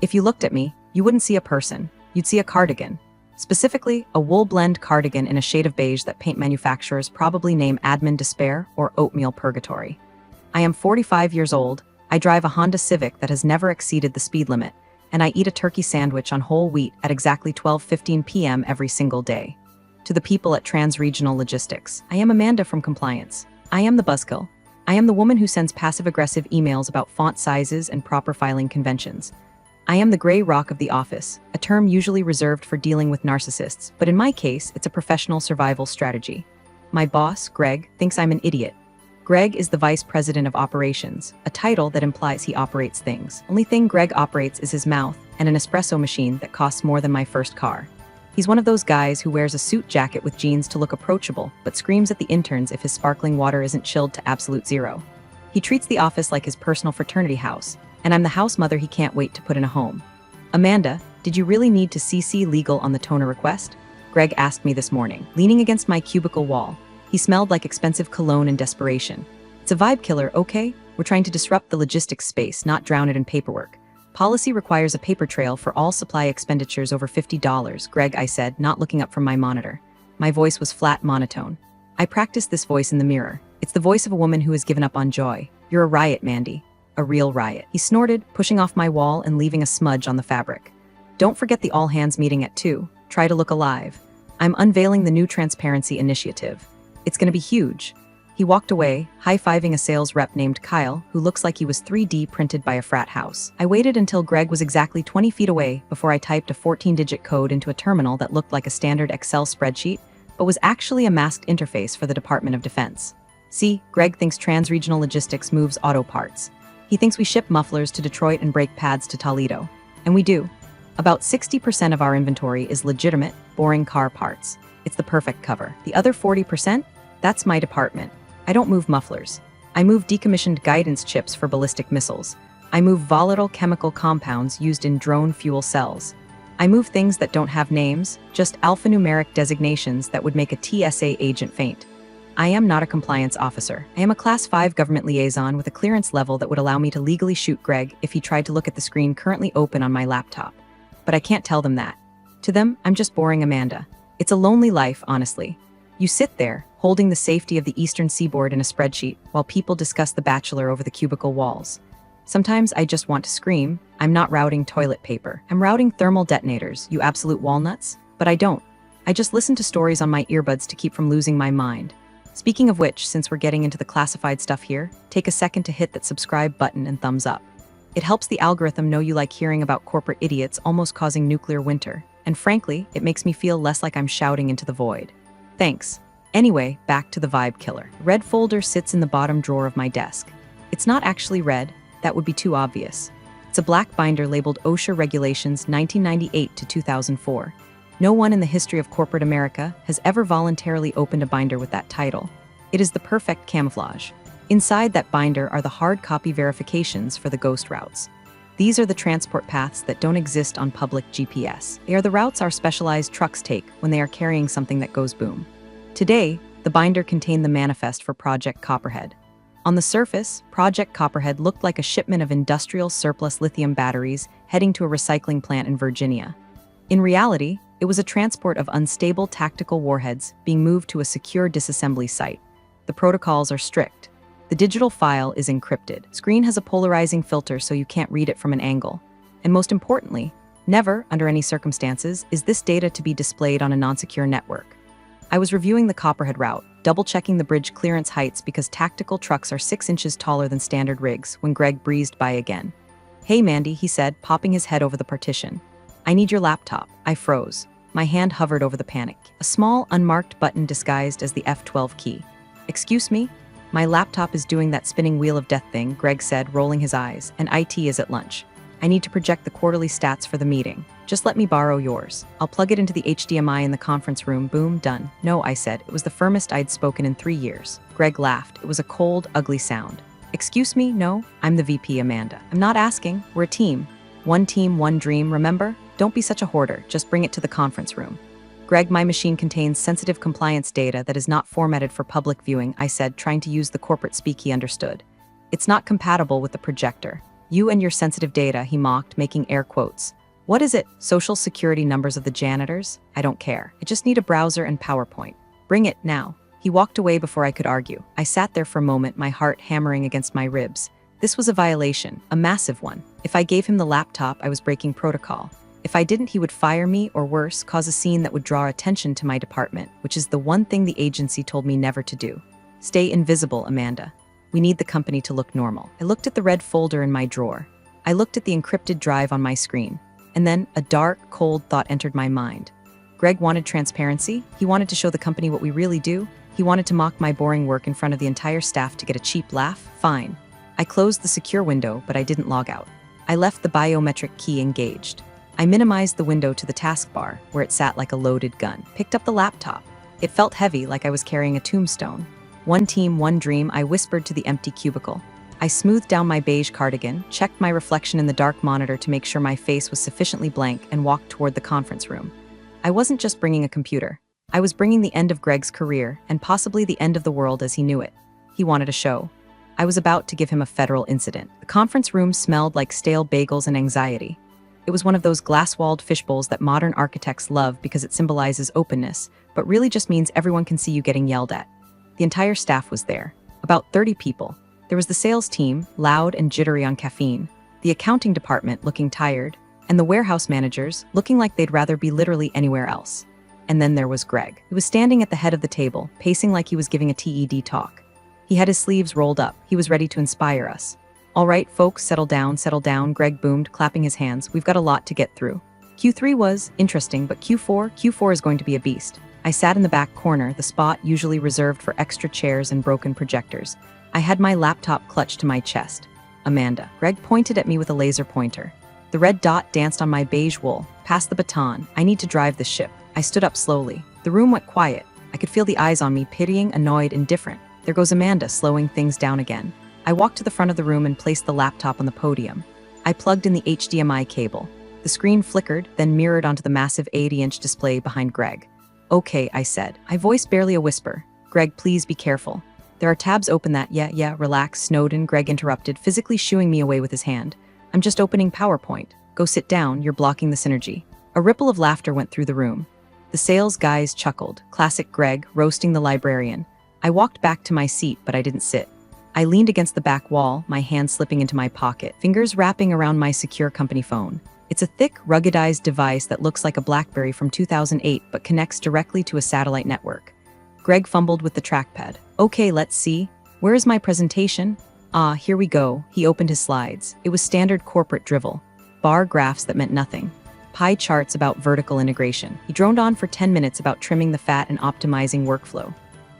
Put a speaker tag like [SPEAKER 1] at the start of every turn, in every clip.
[SPEAKER 1] If you looked at me, you wouldn't see a person. You'd see a cardigan. Specifically, a wool blend cardigan in a shade of beige that paint manufacturers probably name Admin Despair or Oatmeal Purgatory. I am 45 years old, I drive a Honda Civic that has never exceeded the speed limit, and I eat a turkey sandwich on whole wheat at exactly 12:15 p.m. every single day. To the people at Trans-Regional Logistics, I am Amanda from Compliance. I am the buzzkill. I am the woman who sends passive-aggressive emails about font sizes and proper filing conventions. I am the gray rock of the office, a term usually reserved for dealing with narcissists, but in my case, it's a professional survival strategy. My boss, Greg, thinks I'm an idiot. Greg is the Vice President of Operations, a title that implies he operates things. Only thing Greg operates is his mouth and an espresso machine that costs more than my first car. He's one of those guys who wears a suit jacket with jeans to look approachable, but screams at the interns if his sparkling water isn't chilled to absolute zero. He treats the office like his personal fraternity house, and I'm the house mother he can't wait to put in a home. Amanda, did you really need to CC legal on the toner request? Greg asked me this morning, leaning against my cubicle wall. He smelled like expensive cologne and desperation. It's a vibe killer, okay? We're trying to disrupt the logistics space, not drown it in paperwork. Policy requires a paper trail for all supply expenditures over $50, Greg, I said, not looking up from my monitor. My voice was flat monotone. I practiced this voice in the mirror. It's the voice of a woman who has given up on joy. You're a riot, Mandy. A real riot. He snorted, pushing off my wall and leaving a smudge on the fabric. Don't forget the all-hands meeting at 2. Try to look alive. I'm unveiling the new transparency initiative. It's going to be huge. He walked away, high-fiving a sales rep named Kyle, who looks like he was 3D printed by a frat house. I waited until Greg was exactly 20 feet away before I typed a 14-digit code into a terminal that looked like a standard Excel spreadsheet, but was actually a masked interface for the Department of Defense. See, Greg thinks Trans-Regional Logistics moves auto parts. He thinks we ship mufflers to Detroit and brake pads to Toledo. And we do. About 60% of our inventory is legitimate, boring car parts. It's the perfect cover. The other 40%? That's my department. I don't move mufflers. I move decommissioned guidance chips for ballistic missiles. I move volatile chemical compounds used in drone fuel cells. I move things that don't have names, just alphanumeric designations that would make a TSA agent faint. I am not a compliance officer. I am a Class 5 government liaison with a clearance level that would allow me to legally shoot Greg if he tried to look at the screen currently open on my laptop. But I can't tell them that. To them, I'm just boring Amanda. It's a lonely life, honestly. You sit there, holding the safety of the Eastern Seaboard in a spreadsheet, while people discuss The Bachelor over the cubicle walls. Sometimes I just want to scream. I'm not routing toilet paper. I'm routing thermal detonators, you absolute walnuts. But I don't. I just listen to stories on my earbuds to keep from losing my mind. Speaking of which, since we're getting into the classified stuff here, take a second to hit that subscribe button and thumbs up. It helps the algorithm know you like hearing about corporate idiots almost causing nuclear winter. And frankly, it makes me feel less like I'm shouting into the void. Thanks. Anyway, back to the vibe killer. Red folder sits in the bottom drawer of my desk. It's not actually red, that would be too obvious. It's a black binder labeled OSHA Regulations 1998 to 2004. No one in the history of corporate America has ever voluntarily opened a binder with that title. It is the perfect camouflage. Inside that binder are the hard copy verifications for the ghost routes. These are the transport paths that don't exist on public GPS. They are the routes our specialized trucks take when they are carrying something that goes boom. Today, the binder contained the manifest for Project Copperhead. On the surface, Project Copperhead looked like a shipment of industrial surplus lithium batteries heading to a recycling plant in Virginia. In reality, it was a transport of unstable tactical warheads being moved to a secure disassembly site. The protocols are strict. The digital file is encrypted. Screen has a polarizing filter so you can't read it from an angle. And most importantly, never, under any circumstances, is this data to be displayed on a non-secure network. I was reviewing the Copperhead route, double-checking the bridge clearance heights because tactical trucks are 6 inches taller than standard rigs when Greg breezed by again. "Hey, Mandy," he said, popping his head over the partition. "I need your laptop." I froze. My hand hovered over the panic. A small, unmarked button disguised as the F12 key. "Excuse me? My laptop is doing that spinning wheel of death thing," Greg said, rolling his eyes, "and IT is at lunch. I need to project the quarterly stats for the meeting. Just let me borrow yours. I'll plug it into the HDMI in the conference room. Boom, done." "No," I said. It was the firmest I'd spoken in 3 years. Greg laughed. It was a cold, ugly sound. "Excuse me? No? I'm the VP, Amanda. I'm not asking. We're a team. One team, one dream, remember? Don't be such a hoarder. Just bring it to the conference room." "Greg, my machine contains sensitive compliance data that is not formatted for public viewing," I said, trying to use the corporate speak he understood. "It's not compatible with the projector. You and your sensitive data, he mocked, making air quotes. What is it? Social security numbers of the janitors? I don't care. I just need a browser and PowerPoint. Bring it now. He walked away before I could argue. I sat there for a moment, my heart hammering against my ribs. This was a violation, a massive one. If I gave him the laptop, I was breaking protocol. If I didn't, he would fire me, or worse, cause a scene that would draw attention to my department, which is the one thing the agency told me never to do. Stay invisible, Amanda. We need the company to look normal. I looked at the red folder in my drawer. I looked at the encrypted drive on my screen. And then a dark, cold thought entered my mind. Greg wanted transparency. He wanted to show the company what we really do. He wanted to mock my boring work in front of the entire staff to get a cheap laugh. Fine. I closed the secure window, but I didn't log out. I left the biometric key engaged. I minimized the window to the taskbar, where it sat like a loaded gun. Picked up the laptop. It felt heavy, like I was carrying a tombstone. One team, one dream, I whispered to the empty cubicle. I smoothed down my beige cardigan, checked my reflection in the dark monitor to make sure my face was sufficiently blank, and walked toward the conference room. I wasn't just bringing a computer. I was bringing the end of Greg's career, and possibly the end of the world as he knew it. He wanted a show. I was about to give him a federal incident. The conference room smelled like stale bagels and anxiety. It was one of those glass-walled fishbowls that modern architects love because it symbolizes openness, but really just means everyone can see you getting yelled at. The entire staff was there, about 30 people. There was the sales team, loud and jittery on caffeine, the accounting department looking tired, and the warehouse managers looking like they'd rather be literally anywhere else. And then there was Greg. He was standing at the head of the table, pacing like he was giving a TED talk. He had his sleeves rolled up. He was ready to inspire us. All right, folks, settle down, Greg boomed, clapping his hands. We've got a lot to get through. Q3 was interesting, but Q4 is going to be a beast. I sat in the back corner, the spot usually reserved for extra chairs and broken projectors. I had my laptop clutched to my chest. Amanda. Greg pointed at me with a laser pointer. The red dot danced on my beige wool. Pass the baton. I need to drive the ship. I stood up slowly. The room went quiet. I could feel the eyes on me, pitying, annoyed, indifferent. There goes Amanda, slowing things down again. I walked to the front of the room and placed the laptop on the podium. I plugged in the HDMI cable. The screen flickered, then mirrored onto the massive 80-inch display behind Greg. Okay, I said. I voiced barely a whisper. Greg, please be careful. There are tabs open that, yeah, relax, Snowden, Greg interrupted, physically shooing me away with his hand. I'm just opening PowerPoint. Go sit down, you're blocking the synergy. A ripple of laughter went through the room. The sales guys chuckled. Classic Greg, roasting the librarian. I walked back to my seat, but I didn't sit. I leaned against the back wall, my hand slipping into my pocket, fingers wrapping around my secure company phone. It's a thick, ruggedized device that looks like a BlackBerry from 2008 but connects directly to a satellite network. Greg fumbled with the trackpad. Okay, let's see. Where is my presentation? Ah, here we go. He opened his slides. It was standard corporate drivel. Bar graphs that meant nothing. Pie charts about vertical integration. He droned on for 10 minutes about trimming the fat and optimizing workflow.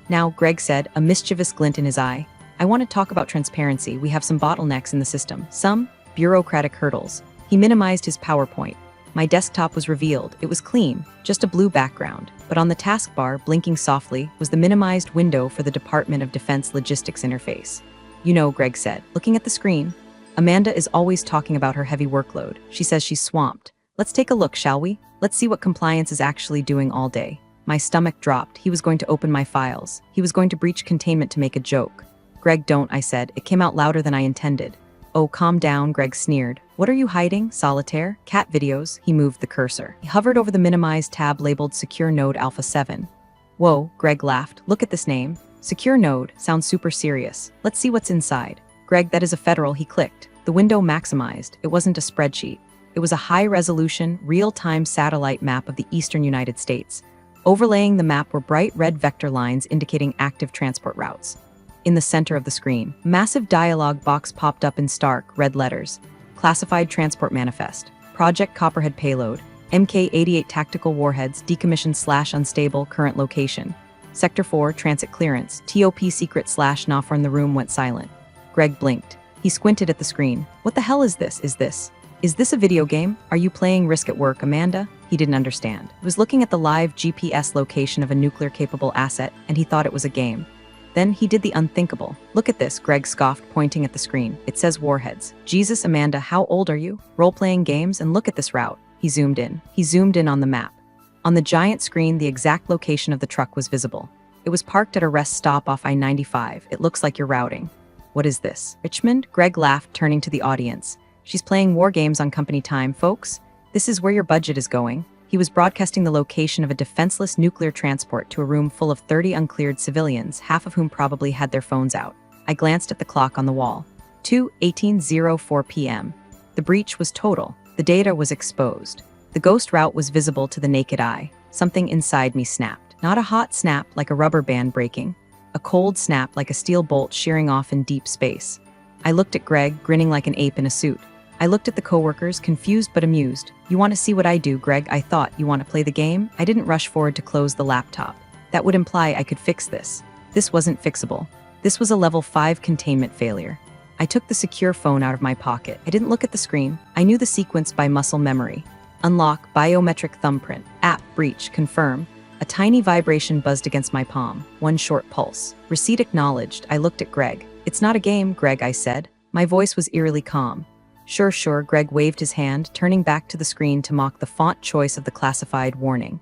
[SPEAKER 1] Now, Greg said, a mischievous glint in his eye, I want to talk about transparency. We have some bottlenecks in the system, some bureaucratic hurdles. He minimized his PowerPoint. My desktop was revealed. It was clean, just a blue background. But on the taskbar, blinking softly, was the minimized window for the Department of Defense Logistics interface. You know, Greg said, looking at the screen. Amanda is always talking about her heavy workload. She says she's swamped. Let's take a look, shall we? Let's see what compliance is actually doing all day. My stomach dropped. He was going to open my files. He was going to breach containment to make a joke. Greg, don't, I said. It came out louder than I intended. Oh, calm down, Greg sneered. What are you hiding? Solitaire? Cat videos? He moved the cursor. He hovered over the minimized tab labeled Secure Node Alpha 7. Whoa, Greg laughed. Look at this name. Secure Node sounds super serious. Let's see what's inside. Greg, that is a federal, he clicked. The window maximized. It wasn't a spreadsheet. It was a high-resolution, real-time satellite map of the eastern United States. Overlaying the map were bright red vector lines indicating active transport routes. In the center of the screen, a massive dialog box popped up in stark, red letters. Classified Transport Manifest. Project Copperhead Payload. Mk-88 Tactical Warheads decommissioned/unstable current location. Sector 4 Transit Clearance. TOP Secret /NAFOR. The room went silent. Greg blinked. He squinted at the screen. What the hell is this? Is this a video game? Are you playing Risk at Work, Amanda? He didn't understand. He was looking at the live GPS location of a nuclear-capable asset, and he thought it was a game. Then he did the unthinkable. Look at this, Greg scoffed, pointing at the screen. It says warheads. Jesus, Amanda, how old are you? Role-playing games? And look at this route. He zoomed in. He zoomed in on the map. On the giant screen, the exact location of the truck was visible. It was parked at a rest stop off I-95. It looks like you're routing. What is this? Richmond? Greg laughed, turning to the audience. She's playing war games on company time, folks. This is where your budget is going. He was broadcasting the location of a defenseless nuclear transport to a room full of 30 uncleared civilians, half of whom probably had their phones out. I glanced at the clock on the wall. 2:18:04 p.m. The breach was total. The data was exposed. The ghost route was visible to the naked eye. Something inside me snapped. Not a hot snap like a rubber band breaking. A cold snap like a steel bolt shearing off in deep space. I looked at Greg, grinning like an ape in a suit. I looked at the coworkers, confused but amused. You want to see what I do, Greg? I thought. You want to play the game? I didn't rush forward to close the laptop. That would imply I could fix this. This wasn't fixable. This was a level 5 containment failure. I took the secure phone out of my pocket. I didn't look at the screen. I knew the sequence by muscle memory. Unlock, biometric thumbprint, app, breach, confirm. A tiny vibration buzzed against my palm. One short pulse. Receipt acknowledged. I looked at Greg. It's not a game, Greg, I said. My voice was eerily calm. Sure, Greg waved his hand, turning back to the screen to mock the font choice of the classified warning.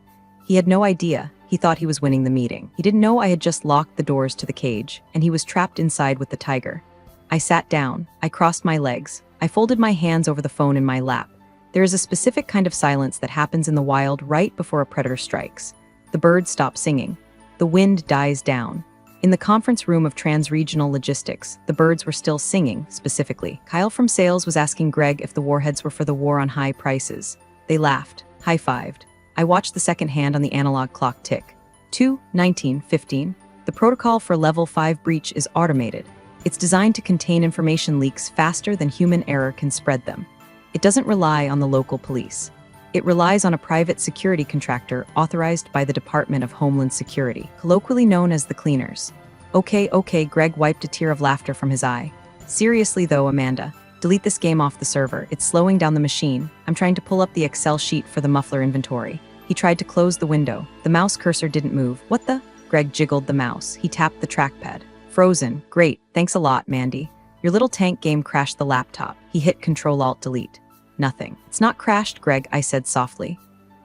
[SPEAKER 1] He had no idea. He thought he was winning the meeting. He didn't know I had just locked the doors to the cage, and he was trapped inside with the tiger. I sat down. I crossed my legs. I folded my hands over the phone in my lap. There is a specific kind of silence that happens in the wild right before a predator strikes. The birds stop singing. The wind dies down. In the conference room of Transregional Logistics, the birds were still singing, specifically. Kyle from sales was asking Greg if the warheads were for the war on high prices. They laughed, high-fived. I watched the second hand on the analog clock tick. 2:19:15. The protocol for level 5 breach is automated. It's designed to contain information leaks faster than human error can spread them. It doesn't rely on the local police. It relies on a private security contractor authorized by the Department of Homeland Security, colloquially known as the Cleaners. Okay, Greg wiped a tear of laughter from his eye. Seriously though, Amanda, delete this game off the server. It's slowing down the machine. I'm trying to pull up the Excel sheet for the muffler inventory. He tried to close the window. The mouse cursor didn't move. What the? Greg jiggled the mouse. He tapped the trackpad. Frozen. Great. Thanks a lot, Mandy. Your little tank game crashed the laptop. He hit Control-Alt-Delete. Nothing. It's not crashed, Greg, I said softly.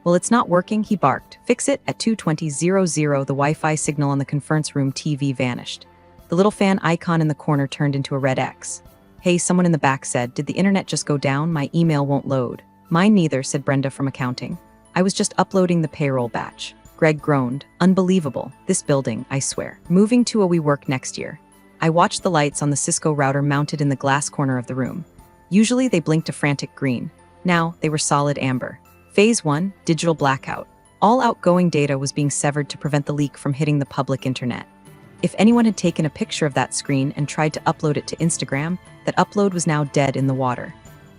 [SPEAKER 1] Well, it's not working, he barked. Fix it. At 2:20:00, the Wi-Fi signal on the conference room TV vanished. The little fan icon in the corner turned into a red X. Hey, someone in the back said, did the internet just go down? My email won't load. Mine neither, said Brenda from accounting. I was just uploading the payroll batch. Greg groaned. Unbelievable. This building, I swear. Moving to a WeWork next year. I watched the lights on the Cisco router mounted in the glass corner of the room. Usually they blinked a frantic green. Now they were solid amber. Phase 1, digital blackout. All outgoing data was being severed to prevent the leak from hitting the public internet. If anyone had taken a picture of that screen and tried to upload it to Instagram, that upload was now dead in the water.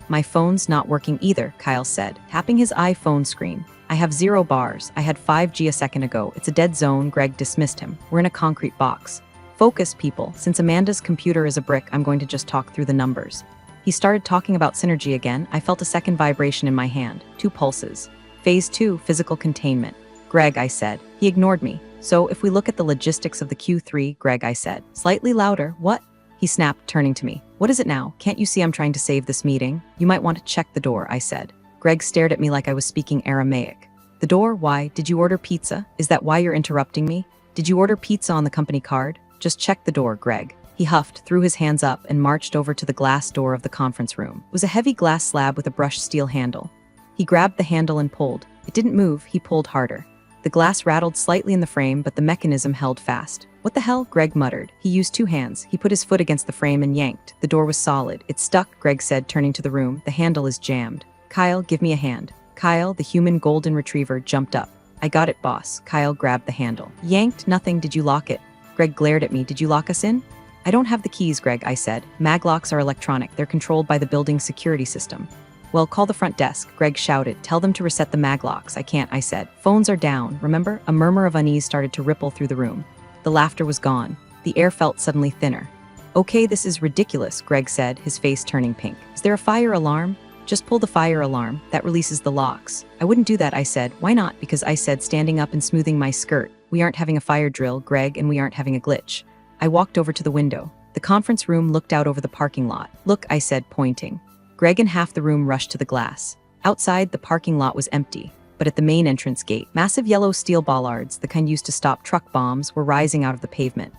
[SPEAKER 1] My phone's not working either, Kyle said, tapping his iPhone screen. I have 0 bars. I had 5G a second ago. It's a dead zone. Greg dismissed him. We're in a concrete box. Focus, people. Since Amanda's computer is a brick, I'm going to just talk through the numbers. He started talking about synergy again. I felt a second vibration in my hand. 2 pulses. Phase 2, physical containment. Greg, I said. He ignored me. So if we look at the logistics of the Q3, Greg, I said. Slightly louder. What? He snapped, turning to me. What is it now? Can't you see I'm trying to save this meeting? You might want to check the door, I said. Greg stared at me like I was speaking Aramaic. The door? Why? Did you order pizza? Is that why you're interrupting me? Did you order pizza on the company card? Just check the door, Greg. He huffed, threw his hands up, and marched over to the glass door of the conference room. It was a heavy glass slab with a brushed steel handle. He grabbed the handle and pulled. It didn't move. He pulled harder. The glass rattled slightly in the frame, but the mechanism held fast. What the hell? Greg muttered. He used 2 hands. He put his foot against the frame and yanked. The door was solid. It stuck, Greg said, turning to the room. The handle is jammed. Kyle, give me a hand. Kyle, the human golden retriever, jumped up. I got it, boss. Kyle grabbed the handle. Yanked? Nothing. Did you lock it? Greg glared at me. Did you lock us in? I don't have the keys, Greg, I said. Maglocks are electronic. They're controlled by the building's security system. Well, call the front desk, Greg shouted. Tell them to reset the maglocks. I can't, I said. Phones are down, remember? A murmur of unease started to ripple through the room. The laughter was gone. The air felt suddenly thinner. Okay, this is ridiculous, Greg said, his face turning pink. Is there a fire alarm? Just pull the fire alarm. That releases the locks. I wouldn't do that, I said. Why not? Because I said, standing up and smoothing my skirt. We aren't having a fire drill, Greg, and we aren't having a glitch. I walked over to the window. The conference room looked out over the parking lot. Look, I said, pointing. Greg and half the room rushed to the glass. Outside, the parking lot was empty, but at the main entrance gate, massive yellow steel bollards, the kind used to stop truck bombs, were rising out of the pavement.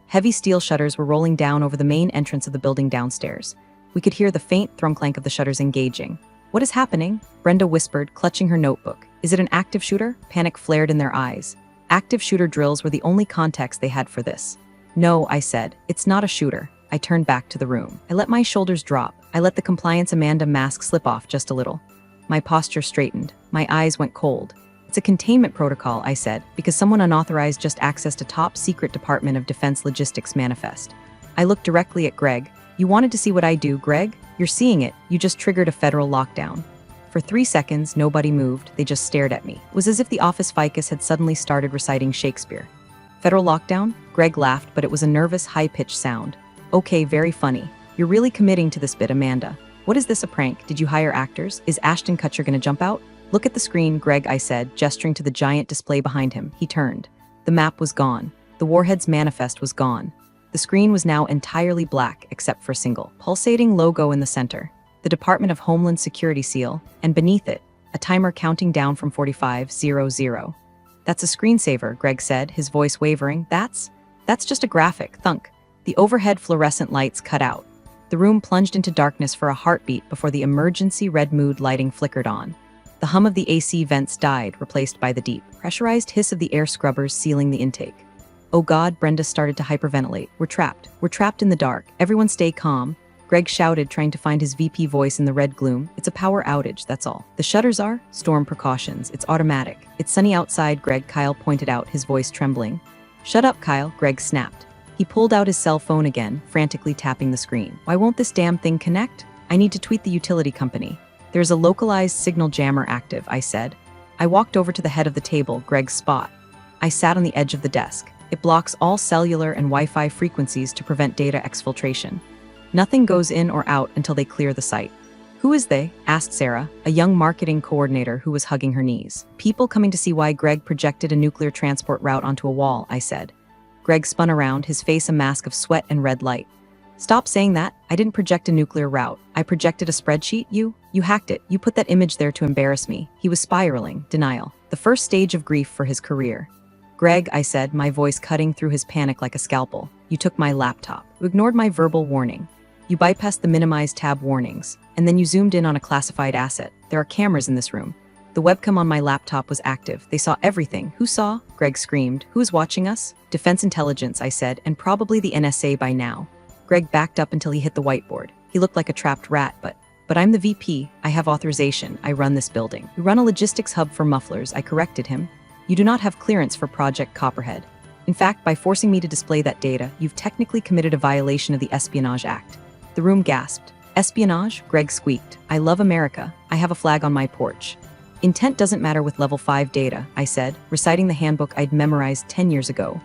[SPEAKER 1] Heavy steel shutters were rolling down over the main entrance of the building downstairs. We could hear the faint thrum-clank of the shutters engaging. "What is happening?" Brenda whispered, clutching her notebook. "Is it an active shooter?" Panic flared in their eyes. Active shooter drills were the only context they had for this. "No," I said, "it's not a shooter." I turned back to the room. I let my shoulders drop. I let the compliance Amanda mask slip off just a little. My posture straightened. My eyes went cold. "It's a containment protocol," I said, "because someone unauthorized just accessed a top-secret Department of Defense logistics manifest." I looked directly at Greg. "You wanted to see what I do, Greg? You're seeing it. You just triggered a federal lockdown." For 3 seconds, nobody moved. They just stared at me. It was as if the office ficus had suddenly started reciting Shakespeare. "Federal lockdown?" Greg laughed, but it was a nervous, high-pitched sound. "Okay, very funny. You're really committing to this bit, Amanda. What is this, a prank? Did you hire actors? Is Ashton Kutcher gonna jump out?" "Look at the screen, Greg," I said, gesturing to the giant display behind him. He turned. The map was gone. The Warhead's manifest was gone. The screen was now entirely black, except for a single, pulsating logo in the center. The Department of Homeland Security seal, and beneath it, a timer counting down from 4500. "That's a screensaver," Greg said, his voice wavering. That's just a graphic." Thunk. The overhead fluorescent lights cut out. The room plunged into darkness for a heartbeat before the emergency red mood lighting flickered on. The hum of the AC vents died, replaced by the deep, pressurized hiss of the air scrubbers sealing the intake. "Oh God," Brenda started to hyperventilate. We're trapped. We're trapped in the dark. Everyone stay calm." Greg shouted, trying to find his VP voice in the red gloom. "It's a power outage, that's all. The shutters are storm precautions. It's automatic. It's sunny outside," Kyle pointed out, his voice trembling. "Shut up, Kyle," Greg snapped. He pulled out his cell phone again, frantically tapping the screen. "Why won't this damn thing connect? I need to tweet the utility company." "There's a localized signal jammer active," I said. I walked over to the head of the table, Greg's spot. I sat on the edge of the desk. It blocks all cellular and Wi-Fi frequencies to prevent data exfiltration. Nothing goes in or out until they clear the site. "Who is they?" asked Sarah, a young marketing coordinator who was hugging her knees. "People coming to see why Greg projected a nuclear transport route onto a wall," I said. Greg spun around, his face a mask of sweat and red light. "Stop saying that. I didn't project a nuclear route. I projected a spreadsheet. You hacked it. You put that image there to embarrass me." He was spiraling, denial. The first stage of grief for his career. "Greg," I said, my voice cutting through his panic like a scalpel. "You took my laptop. You ignored my verbal warning. You bypassed the minimize tab warnings. And then you zoomed in on a classified asset. There are cameras in this room. The webcam on my laptop was active. They saw everything." "Who saw?" Greg screamed. "Who is watching us?" "Defense Intelligence," I said, "and probably the NSA by now." Greg backed up until he hit the whiteboard. He looked like a trapped rat, but I'm the VP. I have authorization. I run this building. "You run a logistics hub for mufflers," I corrected him. "You do not have clearance for Project Copperhead. In fact, by forcing me to display that data, you've technically committed a violation of the Espionage Act." The room gasped. "Espionage?" Greg squeaked. "I love America. I have a flag on my porch." "Intent doesn't matter with level 5 data," I said, reciting the handbook I'd memorized 10 years ago.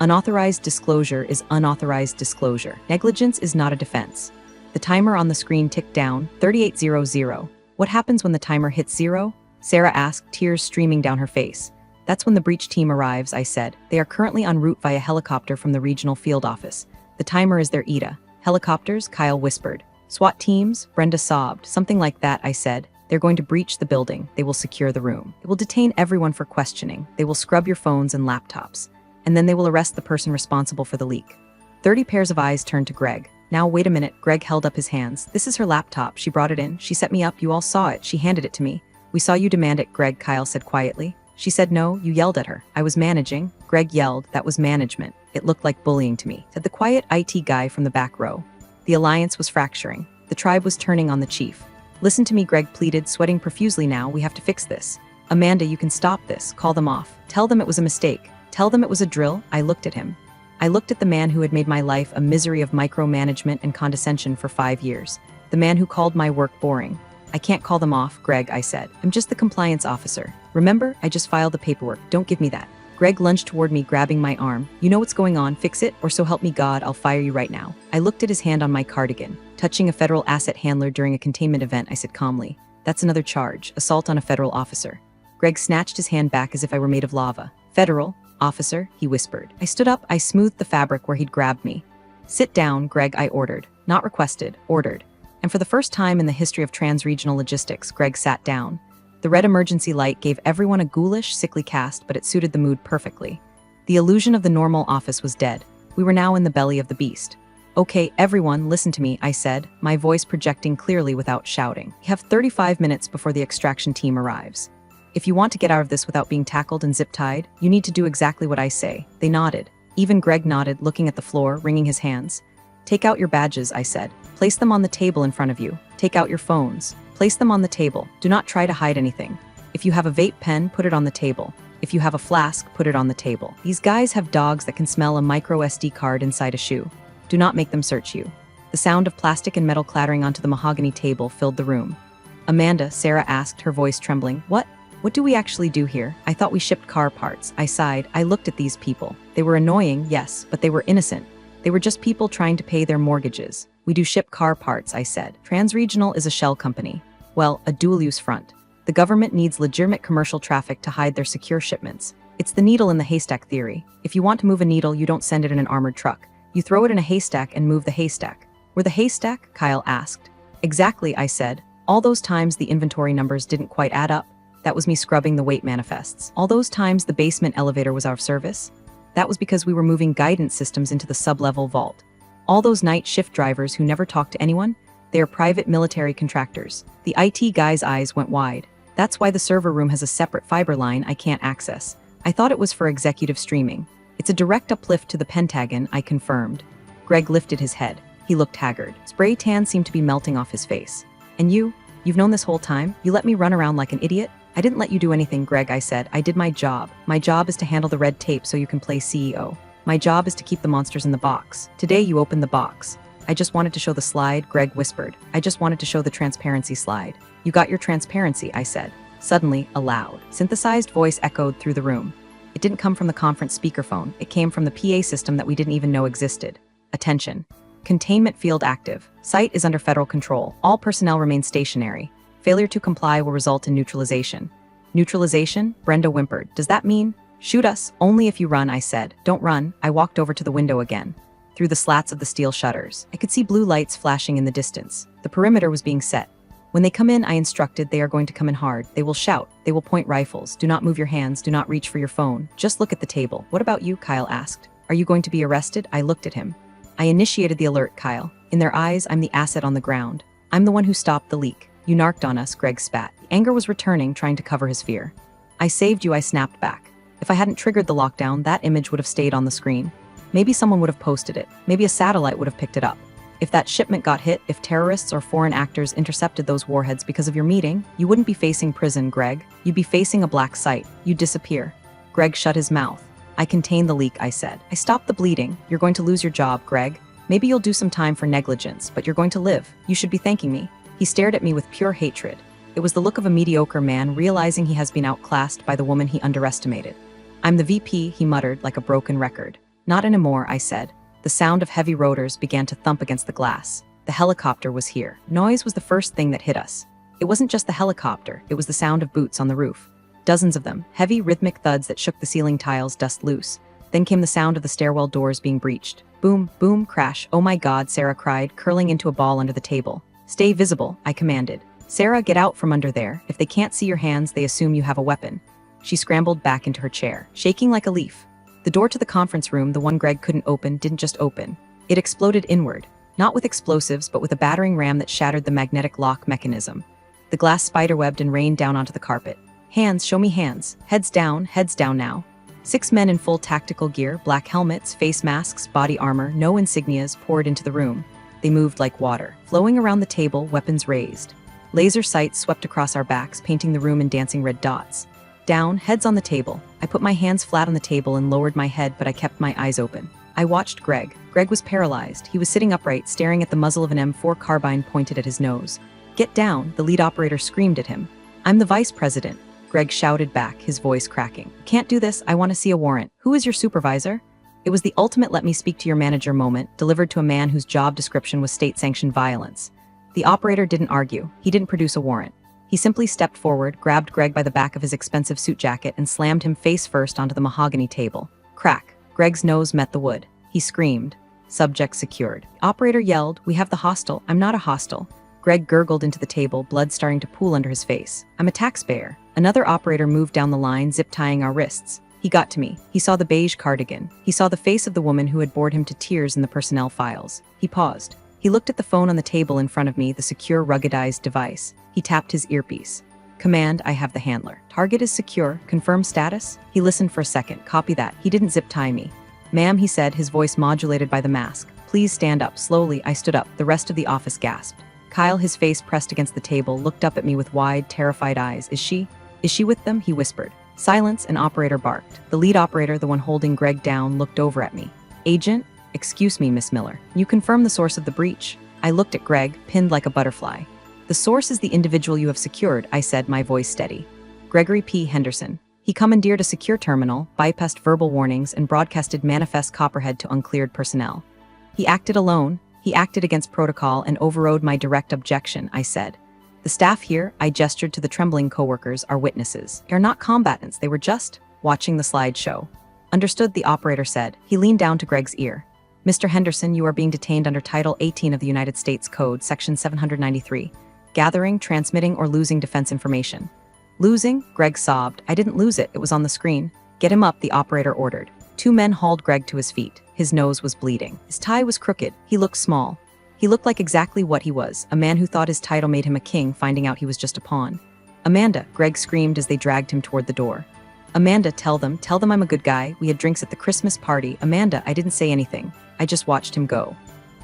[SPEAKER 1] "Unauthorized disclosure is unauthorized disclosure. Negligence is not a defense." The timer on the screen ticked down, 3800. "What happens when the timer hits 0? Sarah asked, tears streaming down her face. "That's when the breach team arrives," I said. "They are currently en route via helicopter from the regional field office. The timer is their ETA." "Helicopters?" Kyle whispered. "SWAT teams?" Brenda sobbed. "Something like that," I said. "They're going to breach the building. They will secure the room. They will detain everyone for questioning. They will scrub your phones and laptops. And then they will arrest the person responsible for the leak." 30 pairs of eyes turned to Greg. "Now, wait a minute." Greg held up his hands. "This is her laptop. She brought it in. She set me up. You all saw it. She handed it to me." "We saw you demand it," Kyle said quietly. "She said no. You yelled at her." "I was managing." Greg yelled. "That was management. It looked like bullying to me," said the quiet IT guy from the back row. The alliance was fracturing. The tribe was turning on the chief. "Listen to me," Greg pleaded, sweating profusely now. "We have to fix this. Amanda, you can stop this. Call them off. Tell them it was a mistake. Tell them it was a drill." I looked at him. I looked at the man who had made my life a misery of micromanagement and condescension for 5 years. The man who called my work boring. "I can't call them off, Greg," I said. "I'm just the compliance officer. Remember, I just filed the paperwork. Don't give me that." Greg lunged toward me, grabbing my arm. "You know what's going on. Fix it, or so help me God, I'll fire you right now." I looked at his hand on my cardigan. Touching a federal asset handler during a containment event, I said calmly, "That's another charge, assault on a federal officer." Greg snatched his hand back as if I were made of lava. "Federal officer," he whispered. I stood up, I smoothed the fabric where he'd grabbed me. "Sit down, Greg," I ordered. Not requested, ordered. And for the first time in the history of trans-regional logistics, Greg sat down. The red emergency light gave everyone a ghoulish, sickly cast, but it suited the mood perfectly. The illusion of the normal office was dead. We were now in the belly of the beast. Okay, everyone, listen to me, I said, my voice projecting clearly without shouting. You have 35 minutes before the extraction team arrives. If you want to get out of this without being tackled and zip-tied, you need to do exactly what I say. They nodded. Even Greg nodded, looking at the floor, wringing his hands. Take out your badges, I said. Place them on the table in front of you. Take out your phones. Place them on the table. Do not try to hide anything. If you have a vape pen, put it on the table. If you have a flask, put it on the table. These guys have dogs that can smell a micro SD card inside a shoe. Do not make them search you. The sound of plastic and metal clattering onto the mahogany table filled the room. Amanda, Sarah asked, her voice trembling. What do we actually do here? I thought we shipped car parts. I sighed. I looked at these people. They were annoying, yes, but they were innocent. They were just people trying to pay their mortgages. We do ship car parts, I said. Transregional is a shell company. Well, a dual-use front. The government needs legitimate commercial traffic to hide their secure shipments. It's the needle in the haystack theory. If you want to move a needle, you don't send it in an armored truck. You throw it in a haystack and move the haystack. We're the haystack? Kyle asked. Exactly, I said. All those times the inventory numbers didn't quite add up. That was me scrubbing the weight manifests. All those times the basement elevator was out of service. That was because we were moving guidance systems into the sub-level vault. All those night shift drivers who never talk to anyone, they are private military contractors. The IT guy's eyes went wide. That's why the server room has a separate fiber line I can't access. I thought it was for executive streaming. It's a direct uplift to the Pentagon, I confirmed. Greg lifted his head. He looked haggard. Spray tan seemed to be melting off his face. And you've known this whole time? You let me run around like an idiot? I didn't let you do anything, Greg, I said. I did my job. My job is to handle the red tape so you can play CEO. My job is to keep the monsters in the box. Today you opened the box. I just wanted to show the slide, Greg whispered. I just wanted to show the transparency slide. You got your transparency, I said. Suddenly, a loud, synthesized voice echoed through the room. It didn't come from the conference speakerphone. It came from the PA system that we didn't even know existed. Attention. Containment field active. Site is under federal control. All personnel remain stationary. Failure to comply will result in neutralization. Neutralization? Brenda whimpered. Does that mean? Shoot us, only if you run, I said. Don't run. I walked over to the window again. Through the slats of the steel shutters, I could see blue lights flashing in the distance. The perimeter was being set. When they come in, I instructed, they are going to come in hard. They will shout. They will point rifles. Do not move your hands. Do not reach for your phone. Just look at the table. What about you? Kyle asked. Are you going to be arrested? I looked at him. I initiated the alert, Kyle. In their eyes, I'm the asset on the ground. I'm the one who stopped the leak. You narked on us, Greg spat. Anger was returning, trying to cover his fear. I saved you, I snapped back. If I hadn't triggered the lockdown, that image would have stayed on the screen. Maybe someone would have posted it. Maybe a satellite would have picked it up. If that shipment got hit, if terrorists or foreign actors intercepted those warheads because of your meeting, you wouldn't be facing prison, Greg. You'd be facing a black site. You'd disappear. Greg shut his mouth. I contained the leak, I said. I stopped the bleeding. You're going to lose your job, Greg. Maybe you'll do some time for negligence, but you're going to live. You should be thanking me. He stared at me with pure hatred. It was the look of a mediocre man realizing he has been outclassed by the woman he underestimated. I'm the VP, he muttered like a broken record. Not anymore, I said. The sound of heavy rotors began to thump against the glass. The helicopter was here. Noise was the first thing that hit us. It wasn't just the helicopter, it was the sound of boots on the roof. Dozens of them, heavy rhythmic thuds that shook the ceiling tiles dust loose. Then came the sound of the stairwell doors being breached. Boom, boom, crash. Oh my God, Sarah cried, curling into a ball under the table. Stay visible, I commanded. Sarah, get out from under there. If they can't see your hands, they assume you have a weapon. She scrambled back into her chair, shaking like a leaf. The door to the conference room, the one Greg couldn't open, didn't just open. It exploded inward, not with explosives, but with a battering ram that shattered the magnetic lock mechanism. The glass spiderwebbed and rained down onto the carpet. Hands, show me hands. Heads down now. 6 men in full tactical gear, black helmets, face masks, body armor, no insignias, poured into the room. They moved like water, flowing around the table, weapons raised. Laser sights swept across our backs, painting the room in dancing red dots. Down, heads on the table. I put my hands flat on the table and lowered my head, but I kept my eyes open. I watched Greg. Greg was paralyzed. He was sitting upright, staring at the muzzle of an M4 carbine pointed at his nose. Get down, the lead operator screamed at him. I'm the vice president, Greg shouted back, his voice cracking. Can't do this, I want to see a warrant. Who is your supervisor? It was the ultimate let me speak to your manager moment, delivered to a man whose job description was state-sanctioned violence. The operator didn't argue. He didn't produce a warrant. He simply stepped forward, grabbed Greg by the back of his expensive suit jacket, and slammed him face first onto the mahogany table. Crack. Greg's nose met the wood. He screamed. Subject secured. The operator yelled, "We have the hostile." I'm not a hostile. Greg gurgled into the table, blood starting to pool under his face. I'm a taxpayer. Another operator moved down the line, zip-tying our wrists. He He got to me. He saw the beige cardigan. He saw the face of the woman who had bored him to tears in the personnel files. He paused. He looked at the phone on the table in front of me, the secure, ruggedized device. He tapped his earpiece. Command, I have the handler. Target is secure. Confirm status? He listened for a second. Copy that. He didn't zip tie me. Ma'am, he said, his voice modulated by the mask. Please stand up. Slowly, I stood up. The rest of the office gasped. Kyle, his face pressed against the table, looked up at me with wide, terrified eyes. Is she with them? He whispered. Silence, an operator barked. The lead operator, the one holding Greg down, looked over at me. Agent? Excuse me, Miss Miller. You confirm the source of the breach? I looked at Greg, pinned like a butterfly. The source is the individual you have secured, I said, my voice steady. Gregory P. Henderson. He commandeered a secure terminal, bypassed verbal warnings, and broadcasted manifest Copperhead to uncleared personnel. He acted alone. He acted against protocol and overrode my direct objection, I said. The staff here, I gestured to the trembling coworkers, are witnesses. They're not combatants, they were just watching the slideshow. Understood, the operator said. He leaned down to Greg's ear. Mr. Henderson, you are being detained under Title 18 of the United States Code, Section 793. Gathering, transmitting, or losing defense information. Losing? Greg sobbed. I didn't lose it, it was on the screen. Get him up, the operator ordered. 2 men hauled Greg to his feet. His nose was bleeding. His tie was crooked. He looked small. He looked like exactly what he was, a man who thought his title made him a king, finding out he was just a pawn. Amanda, Greg screamed as they dragged him toward the door. Amanda, tell them I'm a good guy. We had drinks at the Christmas party. Amanda, I didn't say anything. I just watched him go.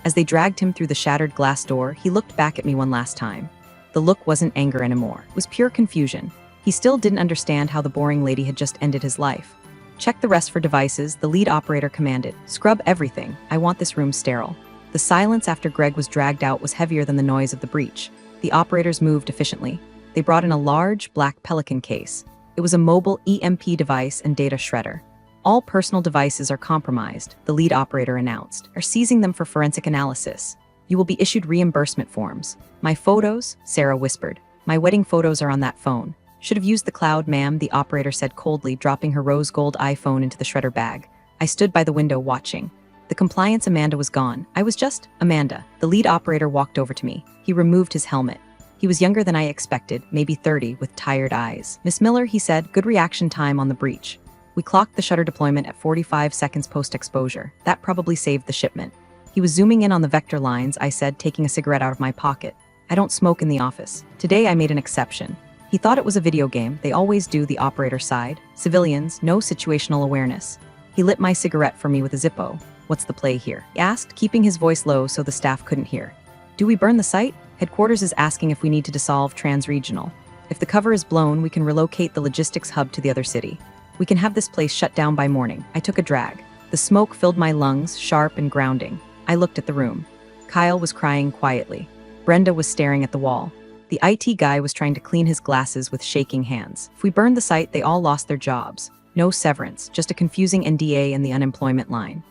[SPEAKER 1] As they dragged him through the shattered glass door, he looked back at me one last time. The look wasn't anger anymore. It was pure confusion. He still didn't understand how the boring lady had just ended his life. Check the rest for devices, the lead operator commanded. Scrub everything. I want this room sterile. The silence after Greg was dragged out was heavier than the noise of the breach. The operators moved efficiently. They brought in a large, black Pelican case. It was a mobile EMP device and data shredder. All personal devices are compromised, the lead operator announced, are seizing them for forensic analysis. You will be issued reimbursement forms. My photos? Sarah whispered. My wedding photos are on that phone. Should have used the cloud, ma'am, the operator said coldly, dropping her rose gold iPhone into the shredder bag. I stood by the window watching. The compliance Amanda was gone. I was just Amanda. The lead operator walked over to me. He removed his helmet. He was younger than I expected, maybe 30, with tired eyes. Miss Miller, he said, good reaction time on the breach. We clocked the shutter deployment at 45 seconds post-exposure. That probably saved the shipment. He was zooming in on the vector lines, I said, taking a cigarette out of my pocket. I don't smoke in the office. Today I made an exception. He thought it was a video game. They always do, the operator sighed. Civilians, no situational awareness. He lit my cigarette for me with a Zippo. What's the play here? He asked, keeping his voice low so the staff couldn't hear. Do we burn the site? Headquarters is asking if we need to dissolve trans-regional. If the cover is blown, we can relocate the logistics hub to the other city. We can have this place shut down by morning. I took a drag. The smoke filled my lungs, sharp and grounding. I looked at the room. Kyle was crying quietly. Brenda was staring at the wall. The IT guy was trying to clean his glasses with shaking hands. If we burned the site, they all lost their jobs. No severance, just a confusing NDA and the unemployment line.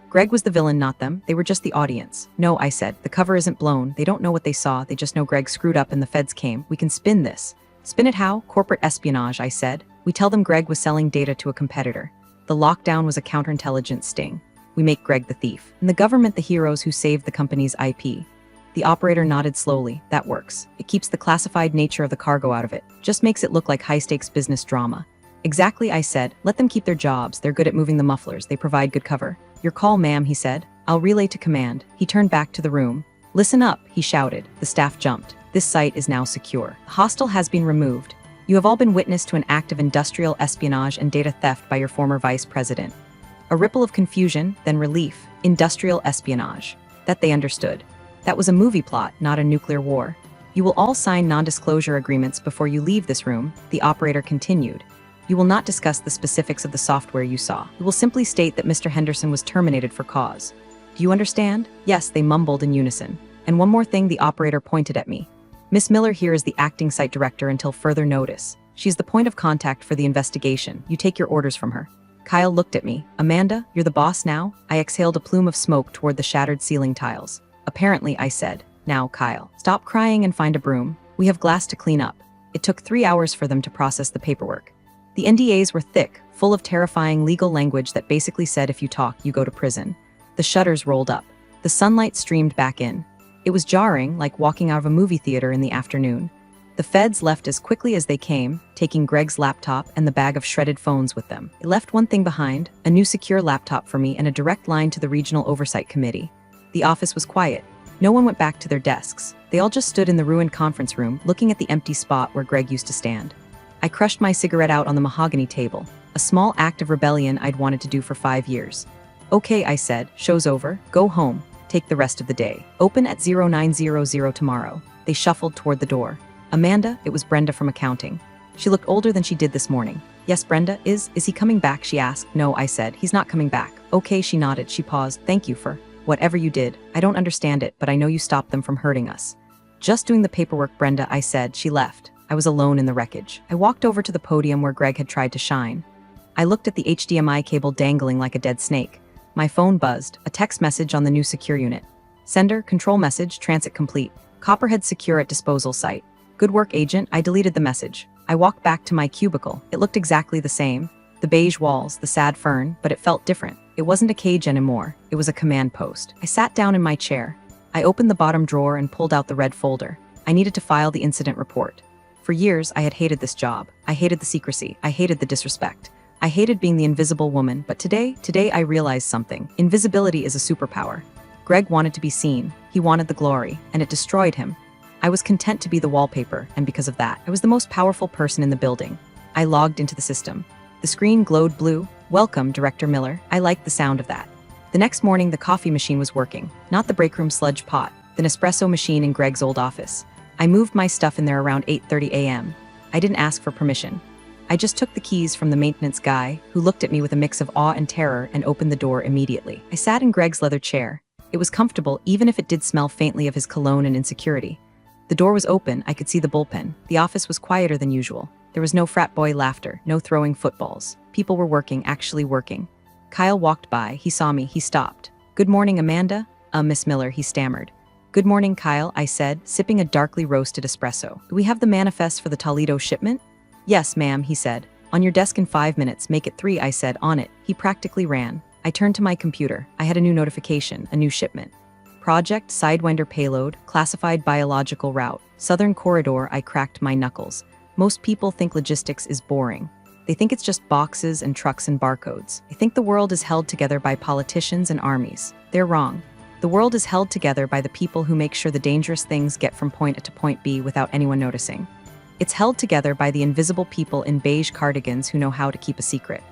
[SPEAKER 1] Greg was the villain, not them. They were just the audience. No, I said, the cover isn't blown. They don't know what they saw. They just know Greg screwed up and the feds came. We can spin this. Spin it how? Corporate espionage, I said. We tell them Greg was selling data to a competitor. The lockdown was a counterintelligence sting. We make Greg the thief. And the government the heroes who saved the company's IP. The operator nodded slowly. That works. It keeps the classified nature of the cargo out of it. Just makes it look like high-stakes business drama. Exactly, I said. Let them keep their jobs. They're good at moving the mufflers. They provide good cover. Your call, ma'am, he said. I'll relay to command. He turned back to the room. Listen up, he shouted. The staff jumped. This site is now secure. The hostel has been removed. You have all been witness to an act of industrial espionage and data theft by your former vice president. A ripple of confusion, then relief. Industrial espionage. That they understood. That was a movie plot, not a nuclear war. You will all sign non-disclosure agreements before you leave this room, the operator continued. You will not discuss the specifics of the software you saw. You will simply state that Mr. Henderson was terminated for cause. Do you understand? Yes, they mumbled in unison. And one more thing, the operator pointed at me. Miss Miller here is the acting site director until further notice. She's the point of contact for the investigation. You take your orders from her. Kyle looked at me. Amanda, you're the boss now? I exhaled a plume of smoke toward the shattered ceiling tiles. Apparently, I said. Now, Kyle, stop crying and find a broom. We have glass to clean up. It took 3 hours for them to process the paperwork. The NDAs were thick, full of terrifying legal language that basically said if you talk, you go to prison. The shutters rolled up. The sunlight streamed back in. It was jarring, like walking out of a movie theater in the afternoon. The feds left as quickly as they came, taking Greg's laptop and the bag of shredded phones with them. It left one thing behind, a new secure laptop for me and a direct line to the Regional Oversight Committee. The office was quiet. No one went back to their desks. They all just stood in the ruined conference room, looking at the empty spot where Greg used to stand. I crushed my cigarette out on the mahogany table, a small act of rebellion I'd wanted to do for 5 years. Okay, I said, show's over, go home, take the rest of the day. Open at 0900 tomorrow. They shuffled toward the door. Amanda, it was Brenda from accounting. She looked older than she did this morning. Yes, Brenda, is he coming back? She asked. No, I said, he's not coming back. Okay, she nodded. She paused. Thank you for whatever you did. I don't understand it, but I know you stopped them from hurting us. Just doing the paperwork, Brenda, I said. She left. I was alone in the wreckage. I walked over to the podium where Greg had tried to shine. I looked at the HDMI cable dangling like a dead snake. My phone buzzed, a text message on the new secure unit. Sender, control message, transit complete. Copperhead secure at disposal site. Good work, agent. I deleted the message. I walked back to my cubicle. It looked exactly the same. The beige walls, the sad fern, but it felt different. It wasn't a cage anymore. It was a command post. I sat down in my chair. I opened the bottom drawer and pulled out the red folder. I needed to file the incident report. For years, I had hated this job. I hated the secrecy. I hated the disrespect. I hated being the invisible woman, but today I realized something. Invisibility is a superpower. Greg wanted to be seen. He wanted the glory, and it destroyed him. I was content to be the wallpaper, and because of that, I was the most powerful person in the building. I logged into the system. The screen glowed blue. Welcome, Director Miller. I liked the sound of that. The next morning, the coffee machine was working. Not the break room sludge pot, the Nespresso machine in Greg's old office. I moved my stuff in there around 8:30 a.m. I didn't ask for permission. I just took the keys from the maintenance guy, who looked at me with a mix of awe and terror, and opened the door immediately. I sat in Greg's leather chair. It was comfortable, even if it did smell faintly of his cologne and insecurity. The door was open. I could see the bullpen. The office was quieter than usual. There was no frat boy laughter, no throwing footballs. People were working, actually working. Kyle walked by. He saw me. He stopped. Good morning, Amanda. Miss Miller, he stammered. Good morning, Kyle, I said, sipping a darkly roasted espresso. Do we have the manifest for the Toledo shipment? Yes, ma'am, he said. On your desk in 5 minutes, make it 3, I said, on it. He practically ran. I turned to my computer. I had a new notification, a new shipment. Project Sidewinder payload, classified biological route, Southern Corridor. I cracked my knuckles. Most people think logistics is boring. They think it's just boxes and trucks and barcodes. They think the world is held together by politicians and armies. They're wrong. The world is held together by the people who make sure the dangerous things get from point A to point B without anyone noticing. It's held together by the invisible people in beige cardigans who know how to keep a secret.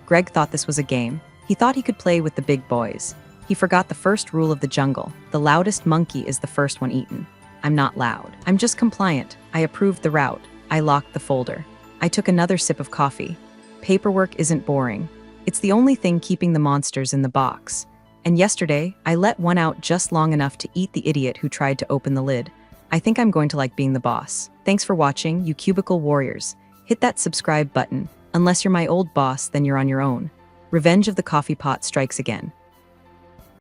[SPEAKER 1] Greg thought this was a game. He thought he could play with the big boys. He forgot the first rule of the jungle. The loudest monkey is the first one eaten. I'm not loud. I'm just compliant. I approved the route. I locked the folder. I took another sip of coffee. Paperwork isn't boring. It's the only thing keeping the monsters in the box. And yesterday, I let one out just long enough to eat the idiot who tried to open the lid. I think I'm going to like being the boss. Thanks for watching, you cubicle warriors. Hit that subscribe button. Unless you're my old boss, then you're on your own. Revenge of the coffee pot strikes again.